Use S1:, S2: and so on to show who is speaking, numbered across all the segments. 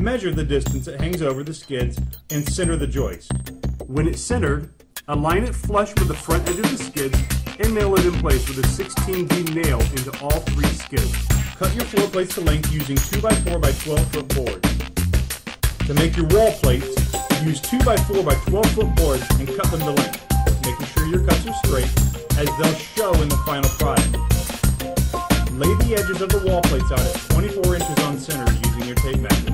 S1: Measure the distance it hangs over the skids and center the joist. When it's centered, align it flush with the front edge of the skids and nail it in place with a 16D nail into all 3 skids. Cut your floor plates to length using 2x4 by 12 foot boards. To make your wall plates, use 2x4 by 12 foot boards and cut them to length, making sure your cuts are straight as they'll show in the final product. Lay the edges of the wall plates out at 24 inches on center using your tape measure.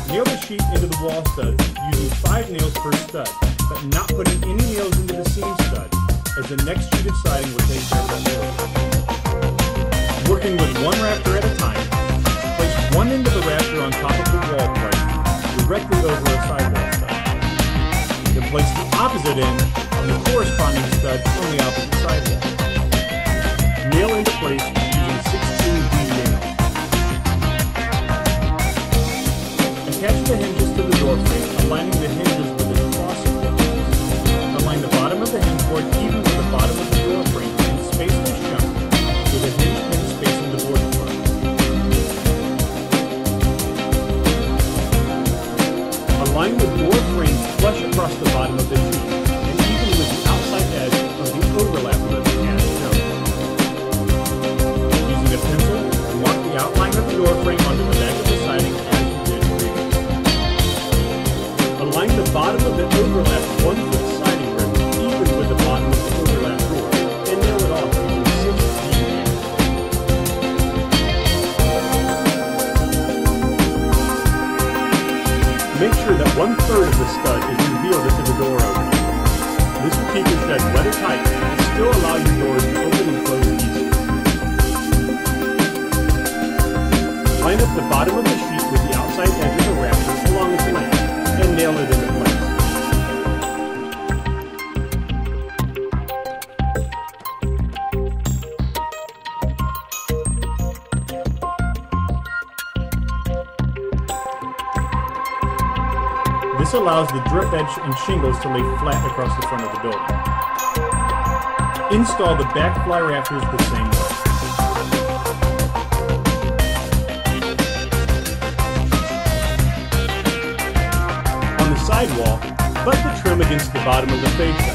S1: Nail the sheet into the wall studs using 5 nails per stud, but not putting any nails into the seam stud, as the next sheet of siding will take care of that work. Working with one rafter at a time, place one end of the rafter on top of the wall plate, directly over a sidewall stud. Then place the opposite end on the corresponding stud on the opposite sidewall. Nail into place using 16D nails. Attach the hinges to the door frame, aligning the hinges with the cross supports. Align the bottom of the hinge board even with the bottom of the door frame and space as shown, with a hinge pin spacing the board front. Align the door frame flush across the bottom of the sheet and even with the outside edge of the overlap ribbon as shown. Using a pencil, mark the outline of the door frame onto the back of the siding as you did previously. Align the bottom of the overlap 1 foot siding ribbon even with the bottom of the overlap door and nail it off using 6D nails. Make sure that 1/3 of the stud is revealed into the door opening. This will keep your shed weathertight and still allow your doors to open and close easily. Line up the bottom of the sheet with the outside edge of the rafter along its length and nail it into place. This allows the drip edge and shingles to lay flat across the front of the building. Install the back fly rafters the same way. On the sidewall, butt the trim against the bottom of the fascia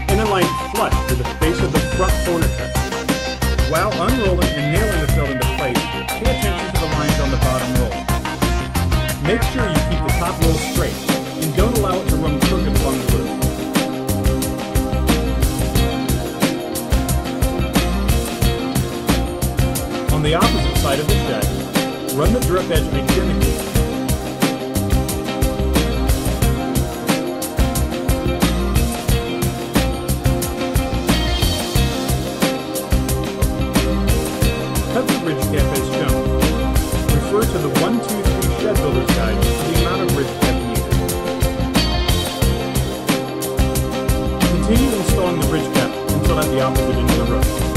S1: and align flush to the face of the front corner cut. While unrolling and nailing the fill into place, pay attention to the lines on the bottom roll. Make sure you keep the top roll straight and don't allow it to run crooked along the roof. On the opposite side of the shed, run the drip edge identically. Cut the ridge cap as shown. Refer to the 1-2-3 Shed Builder's Guide for the amount of ridge cap needed. Continue installing the ridge cap until at the opposite end of the roof.